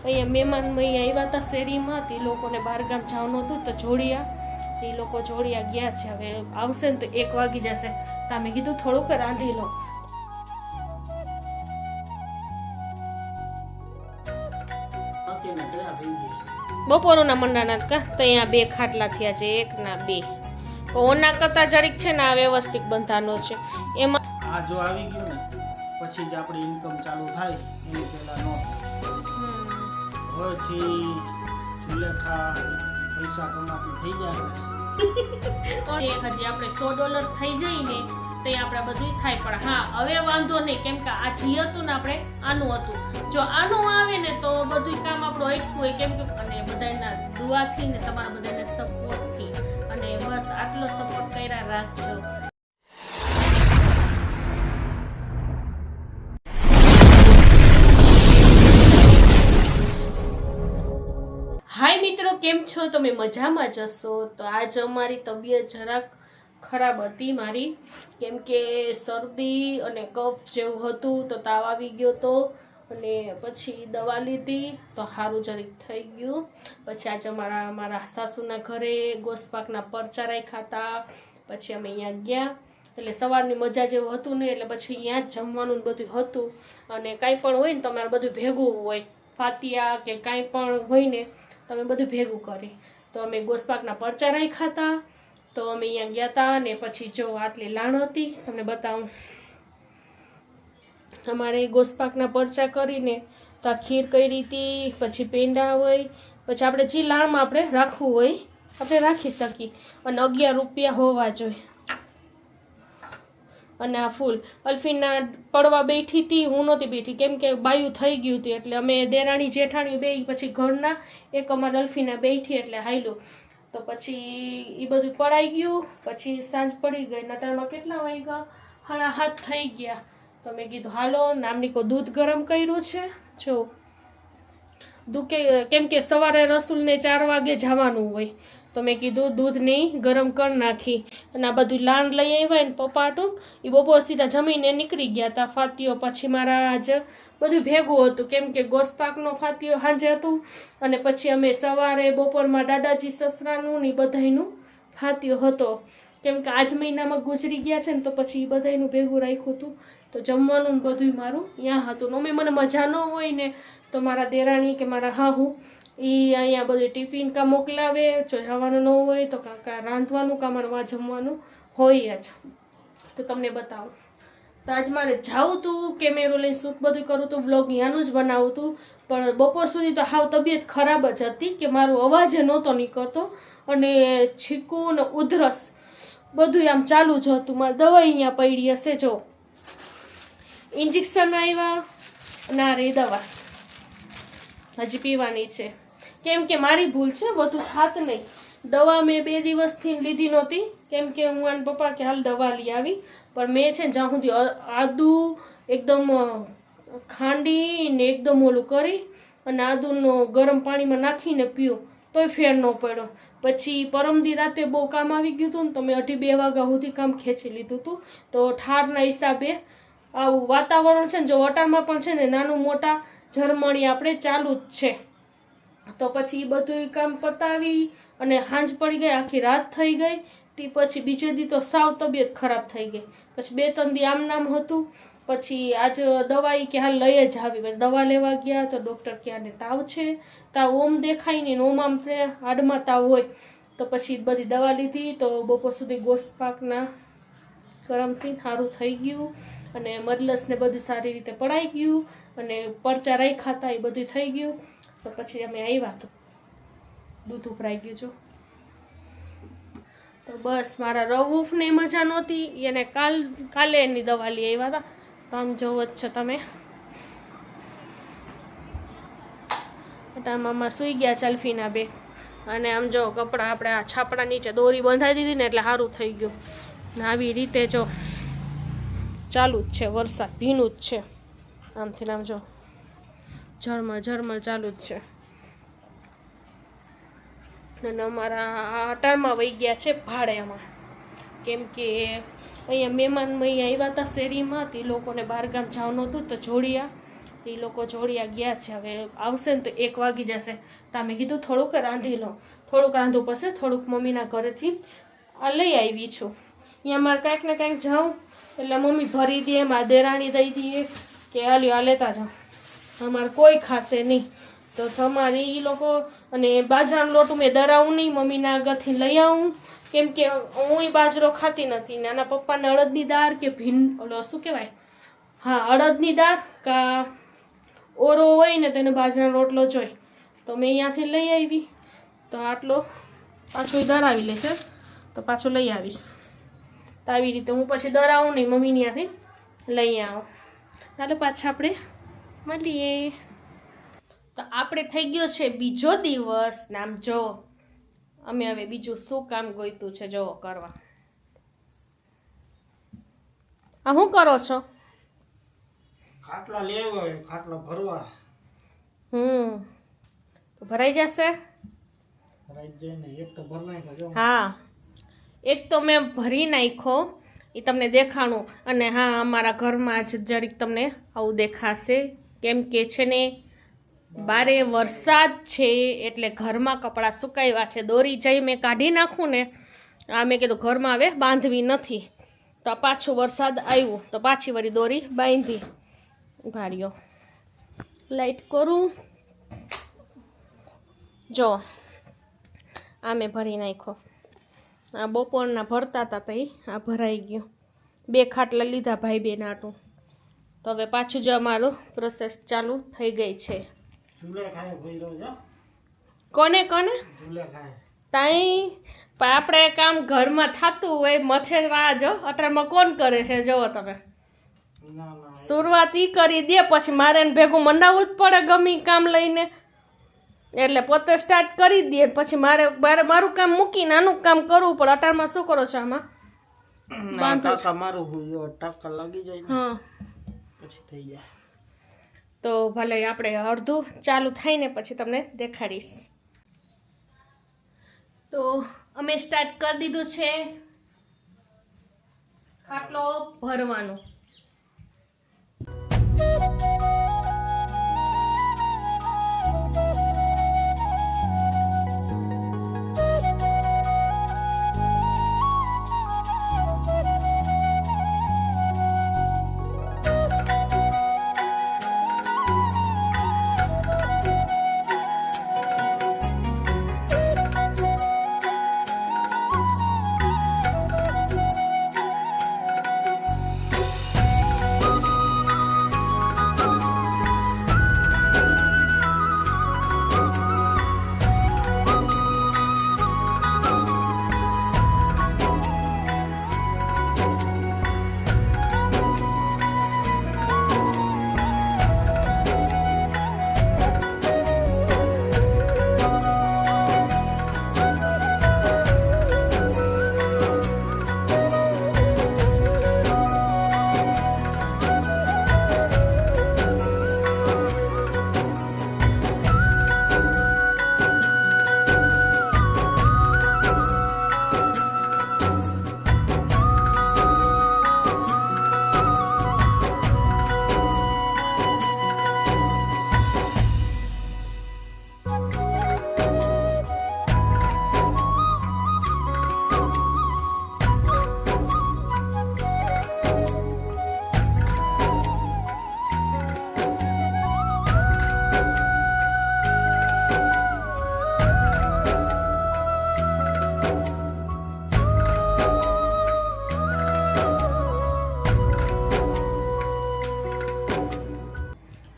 અહીંયા મહેમાન અહીંયા આવ્યા હતા શેરીમાં, તે લોકોને બહારગામ જવાનું હતું તો જોડિયા એ લોકો જોડિયા ગયા છે. હવે આવશે ને તો 1 વાગી જશે. તો મેં કીધું થોડુંક રાંધી લો. બપોરના મંડાના કા તો અહીંયા 2 ખાટલા થયા છે, 1 ના 2. ઓના કરતા જરીક છે ને આ વ્યવસ્થિત બંધાનો છે. એમાં આ જો આવી ગયું ને પછી જ આપણી ઇન્કમ ચાલુ થાય એની પહેલા નો હોયથી જુલેખા પૈસા કમાતી થઈ જાય. હજી આપણે $100 થઈ જાય ને તો આપણે બધું થાય. પણ હા હવે વાંધો નહીં, કેમ કે આ જી હતું ને આપણે આનું હતું. જો આનું આવે ને તો બધું કામ આપણું અટકું હોય, કેમ કે અને બધાના દુઆથી ને તમારા બધાના સપોર્ટથી. અને બસ આટલો સપોર્ટ કર્યા રાખજો. હાય મિત્રો, કેમ છો તમે? મજામાં જશો? તો આજ અમારી તબિયત જરાક ખરાબ હતી મારી, કેમ કે શરદી અને કફ જેવું હતું, તો તાવ આવી ગયો તો અને પછી દવા લીધી તો સારું જરીક થઈ ગયું. પછી આજે મારા સાસુના ઘરે ગોસપાકના પરચા રાખ્યા હતા. પછી અમે અહીંયા ગયા, એટલે સવારની મજા જેવું હતું ને, એટલે પછી અહીંયા જ જમવાનું બધું હતું. અને કાંઈ પણ હોય ને તમારે બધું ભેગું હોય, ફાતિયા કે કાંઈ પણ હોય ને તમે બધું ભેગું કરી. તો અમે ગોસપાકના પરચા રાખ્યા હતા. તો અમે અહીંયા ગયા હતા ને પછી જો આટલી લાણ હતી, તમને બતાવું. અમારે ગોસપાકના પરચા કરીને તો આ ખીર કરી હતી, પછી પેંડા હોય, પછી આપણે જે લાણમાં આપણે રાખવું હોય આપણે રાખી શકીએ. અને 11 રૂપિયા હોવા જોઈએ. અને આ ફૂલ અલ્ફીના પડવા બેઠી હતી, હું નહોતી બેઠી, કેમ કે બાયું થઈ ગયું હતું. એટલે અમે દેરાણી જેઠાણી બે પછી ઘરના એક અમારે અલ્ફીના બેઠી એટલે હાયલું. તો પછી એ બધું પડાઈ ગયું. પછી સાંજ પડી ગઈ. નટાણમાં કેટલા વાગ્યા? 7:30 થઈ ગયા. તો મેં કીધું હાલો નામની કો દૂધ ગરમ કર્યું છે. જો કેમ કે સવારે રસૂલને 4 વાગે જવાનું હોય, તો મેં કીધું દૂધ નહીં ગરમ કરી નાખી. અને આ બધું લાણ લઈ આવ્યા ને પપ્પાટું એ બપોર સીધા જમીને નીકળી ગયા હતા. ફાતીઓ પછી મારા આજ બધું ભેગું હતું, કેમ કે ગોસપાકનો ફાતીઓ સાંજે હતું. અને પછી અમે સવારે બપોરમાં દાદાજી સસરાનું ને બધાયનું ફાતીઓ હતો, કેમ કે આજ મહિનામાં ગુજરી ગયા છે ને, તો પછી બધાયનું ભેગું રાખ્યું હતું. તો જમવાનું બધું મારું ત્યાં હતું. મમ્મી મને મજા ન હોય ને તો મારા દેરાણી કે મારા હાહુ એ અહીંયા બધું ટિફિન કા મોકલાવે. જો જવાનું ન હોય તો કાં રાંધવાનું કાં મારે જમવાનું હોય જ. તો તમને બતાવું. તો આજ મારે જાવું હતું, કેમેરો લઈને શૂટ બધું કરું હતું, બ્લોગ ત્યાંનું જ બનાવું હતું. પણ બપોર સુધી તો હાવ તબિયત ખરાબ જ હતી, કે મારો અવાજ નહોતો નીકળતો. અને છીકું ને ઉધરસ બધું આમ ચાલુ જ હતું. મારી દવા અહીંયા પડી હશે. જો ઇન્જેક્શન આવ્યા ના રે દવા હજી પીવાની છે, કેમ કે મારી ભૂલ છે, બધું થાત નહીં. દવા મેં 2 દિવસથી લીધી નહોતી, કેમ કે હું આને પપ્પા કે હાલ દવા લઈ આવી. પણ મેં છે ને જ્યાં સુધી આદુ એકદમ ખાંડી ને એકદમ ઓલું કરી અને આદુનો ગરમ પાણીમાં નાખીને પીઓ તોય ફેર ન પડ્યો. પછી પરમદી રાતે બહુ કામ આવી ગયું હતું ને, તો મેં 2:30 વાગ્યા સુધી કામ ખેંચી લીધું હતું. તો ઠારના હિસાબે આવું વાતાવરણ છે ને, જો વટારમાં પણ છે ને નાનું મોટા ઝરમણી આપણે ચાલુ જ છે. તો પછી એ બધું કામ પતાવી અને સાંજ પડી ગઈ, આખી રાત થઈ ગઈ. તે પછી બીજે દી તો સાવ તબિયત ખરાબ થઈ ગઈ. પછી 2-3 દી આમ નામ હતું. પછી આજ દવાઈ કે હાલ લઈ જ આવી. પછી દવા લેવા ગયા તો ડૉક્ટર કે આને તાવ છે, તાવ ઓમ દેખાય નહીં, ઓમ આમ હાડમાં તાવ હોય. તો પછી બધી દવા લીધી. તો બપોર સુધી ગોસપાકના ગરમથી સારું થઈ ગયું. અને મરલસને બધું સારી રીતે પડાઈ ગયું. અને પરચા રાખ્યા હતા એ બધું થઈ ગયું. તો પછી અમે આવ્યા તો દૂધ ઉભરાઈ ગયું. જો તો બસ મારા રવૂફને મજા નહોતી, એને કાલે એની દવા લઈ આવ્યા હતા. તો આમ જોવો જ છો તમે. મામા સૂઈ ગયા ચલ્ફીના બે. અને આમ જો કપડાં આપણે આ છાપડા નીચે દોરી બંધાઈ દીધી ને એટલે સારું થઈ ગયું. ને આવી રીતે જો ચાલુ જ છે વરસાદ, ભીનું જ છે. આમથી આમ જો ઝરમર ચાલુ જ છે. અને અમારા અટારમાં વહી ગયા છે ભાડેમાં, કેમ કે અહીંયા મહેમાન અહીંયા આવ્યા હતા શેરીમાં, તે લોકોને બહારગામ જવાનું હતું તો જોડિયા એ લોકો જોડિયા ગયા છે. હવે આવશે ને તો 1 વાગી જશે. તો અમે કીધું થોડુંક રાંધી લો. થોડુંક રાંધવું પડશે. થોડુંક મમ્મીના ઘરેથી આ લઈ આવી છું. અહીંયા મારે કાંઈક ને કાંઈક જાઉં એટલે મમ્મી ભરી દે, મારા દેરાણી દઈ દઈએ કે આ લેતા જાઓ. અમારે કોઈ ખાશે નહીં. તો તમારે એ લોકો અને બાજરાનો લોટ મેં દરાવું નહીં, મમ્મીના આગળથી લઈ આવું. કેમ કે હું બાજરો ખાતી નથી. નાના પપ્પાને અડદની દાળ કે ઓલો શું કહેવાય, હા અડદની દાળ કા ઓરો હોય ને તેને બાજરાનો રોટલો જોઈ. તો મેં અહીંયાથી લઈ આવી. તો આટલો પાછો દરાવી લેશે તો પાછો લઈ આવીશ. તો આવી રીતે હું પછી દરાવું નહીં, મમ્મી ત્યાંથી લઈ આવો. ચાલો પાછા આપણે મળીએ. તો આપણે થઈ ગયો છે બીજો દિવસ. નામ જો અમે હવે બીજું શું કામ ગોઈતું છે જો કરવા. આ શું કરો છો? ખાટલા લેવા હોય, ખાટલા ભરવા. તો ભરાઈ જશે. ભરાઈ જાય ને. એક તો ભર નાખ્યો. હા, એક તો મેં ભરી નાખ્યો, એ તમને દેખાણું. અને હા, અમારા ઘરમાં જ જરીક તમને આવું દેખાશે કેમ કે છે ને બારે વરસાદ છે એટલે ઘરમાં કપડાં સુકાવ્યા છે. દોરી જઈ મેં કાઢી નાખું ને, આ મેં કીધું ઘરમાં હવે બાંધવી નથી. તો આ પાછું વરસાદ આવ્યું તો પાછી વળી દોરી બાંધી. ભાર્યો લાઈટ કરું. જો આ મેં ભરી નાખ્યો. આ બપોરના ભરતા હતા તો આ ભરાઈ ગયું. 2 ખાટલા લીધા ભાઈ બેન આટું. તો હવે પાછું જો અમારું પ્રોસેસ ચાલુ થઈ ગઈ છે. કોને કોને તાઈ પણ આપણે કામ ઘરમાં થતું હોય મથે રાહ જો અટારમાં કોણ કરે છે જોવો તમે. શરૂઆત ઈ કરી દે પછી મારે એને ભેગું મંડાવવું જ પડે ગમે કામ લઈને. એટલે પોતે સ્ટાર્ટ કરી દે પછી મારે મારું કામ મૂકીને આનું કામ કરવું પડે. અટારમાં શું કરો છો આમાં? હા પછી થઈ જાય. તો ભલે આપણે અડધું ચાલુ થાય ને પછી તમને દેખાડીશ. તો અમે સ્ટાર્ટ કરી દીધું છે ખાટલો ભરવાનું.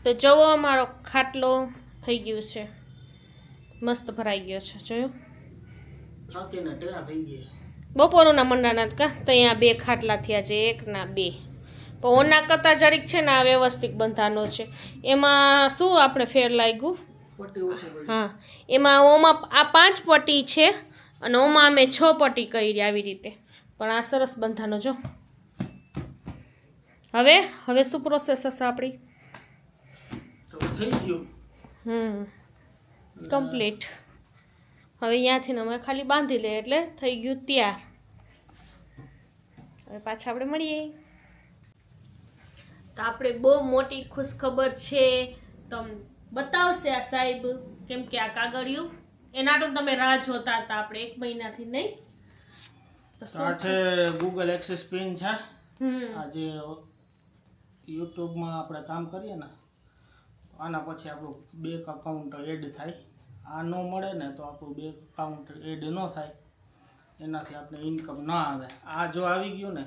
તો જુઓ અમારો ખાટલો થઈ ગયો છે, મસ્ત ભરાઈ ગયો છે. જોયું થાકીને ટેણા થઈ ગયા. બપોરના મંડાના કા તો અહીંયા 2 ખાટલા થયા છે, 1 ના 2. પણ ઓના કરતાં જરીક છે ને આ વ્યવસ્થિત બંધાનો છે. એમાં શું આપણે ફેર લાગ્યું? હા, એમાં ઓમાં આ 5 પટ્ટી છે અને ઓમાં અમે 6 પટ્ટી કરી આવી રીતે. પણ આ સરસ બંધાનો જો. હવે શું પ્રોસેસ હશે આપણી? થઈ ગયું. કમ્પ્લીટ. હવે અહીંયાથી અમે ખાલી બાંધી લે એટલે થઈ ગયું તૈયાર. હવે પાછા આપણે મળીએ. તો આપણે બહુ મોટી ખુશખબર છે તમને બતાવશે આ સાહેબ, કેમ કે આ કાગળિયું એના તો તમે રાહ જોતા હતા આપણે 1 મહિનાથી, નહીં? તો આ છે ગૂગલ એક્સેસ પિન છે. હમ આ જે યુટ્યુબમાં આપણે કામ કરીએ ને તો આના પછી આપણું બેંક અકાઉન્ટ એડ થાય. આ ન મળે ને તો આપણું બેંક અકાઉન્ટ એડ ન થાય, એનાથી આપણે ઇન્કમ ના આવે. આ જો આવી ગયું ને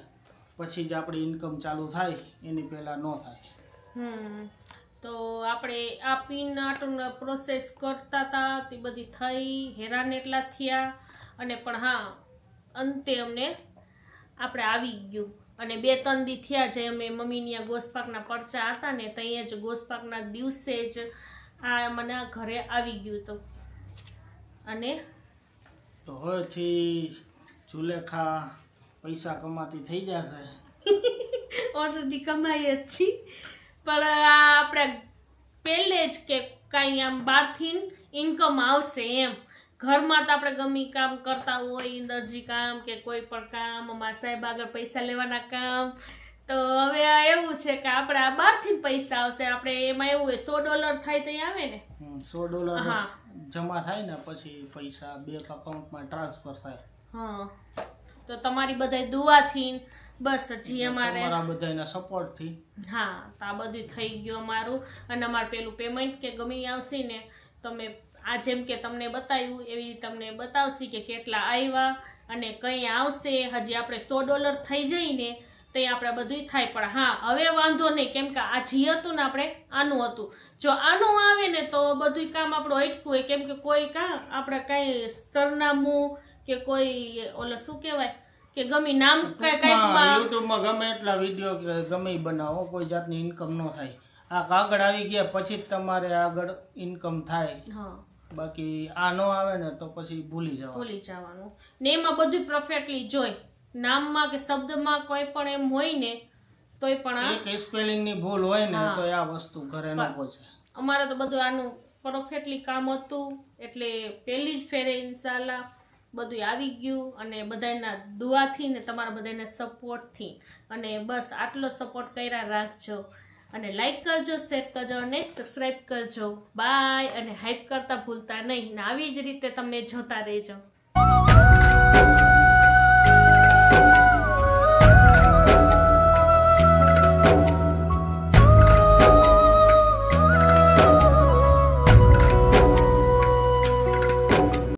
પછી જ આપણી ઇન્કમ ચાલુ થાય, એની પહેલાં ન થાય. તો આપણે આ પિન પ્રોસેસ કરતા હતા તે બધી થઈ, હેરાન એટલા થયા, અને પણ હા અંતે અમને આપણે આવી ગયું. અને 2-3 દી થયા જે અમે મમ્મીની આ ગોસપાકના પરચા હતા ને ત્યાં જ ગોસપાકના દિવસે જ આ મને ઘરે આવી ગયું હતું. અને તો હવેથી જુલેખા પૈસા કમાતી થઈ જશે. ઓલરેડી કમાઈએ જ છીએ, પણ આ આપણે પહેલે જ કે કાંઈ આમ બહારથી ઇન્કમ આવશે એમ. ઘરમાં તો આપણે ગમે કામ કરતા હોય, દરજી કામ કે કોઈ પણ કામ, અમારા સાહેબ આગળ પૈસા લેવાના કામ, તો હવે આ એવું છે કે આપણે આ બહારથી પૈસા આવશે. આપણે એમાં એવું હોય $100 થાય તો આવે ને, $100 હા જમા થાય ને પછી પૈસા બેંક અકાઉન્ટમાં ટ્રાન્સફર થાય. હા, તો તમારી બધાય દુઆથી બસ હજી અમારે તમારા બધાના સપોર્ટથી હા તો આ બધું થઈ ગયું અમારું. અને અમારું પેલું પેમેન્ટ કે ગમે ઈ આવશે ને તમે આ જેમ કે તમને બતાવ્યું એવી તમને બતાવશે કે કેટલા આવ્યા અને કઈ આવશે. હજી આપણે $100 થઈ જાય ને તો આપણે બધું થાય. પણ હા હવે વાંધો નહીં, કેમ કે આ જી હતું ને આપણે આનું હતું. જો આનું આવે ને તો બધું કામ આપણું અટકું હોય, કેમ કે કોઈ આપણે કાંઈ સરનામું કે કોઈ ઓલો શું કહેવાય કે ગમે નામ યુટ્યુબમાં ગમે એટલા વિડીયો કે ગમે ઈ બનાવો, કોઈ જાતની ઇન્કમ ન થાય. આ કાગળ આવી ગયા પછી જ તમારે આગળ ઇન્કમ થાય. હા, બાકી આ ન આવે ને તો પછી ભૂલી જવાનું. ને એમાં બધું પરફેક્ટલી જોઈ, નામમાં કે શબ્દમાં કોઈ પણ એમ હોય ને તોય પણ એક સ્પેલિંગ ની ભૂલ હોય ને તો આ વસ્તુ ઘરે ન પહોંચે. અમારે તો બધું આનું પરફેક્ટલી કામ હતું, એટલે પહેલી જ ફેરે ઇન્શાલ્લાહ બધું આવી ગયું. અને બધાના દુઆથી ને તમારા બધાના સપોર્ટથી. અને બસ આટલો સપોર્ટ કર્યા રાખજો, અને લાઈક કરજો, શેર કરજો અને સબસ્ક્રાઈબ કરજો. બાય. અને હાઈપ કરતા ભૂલતા નહીં, ને આવી જ રીતે તમને જોતા રહેજો.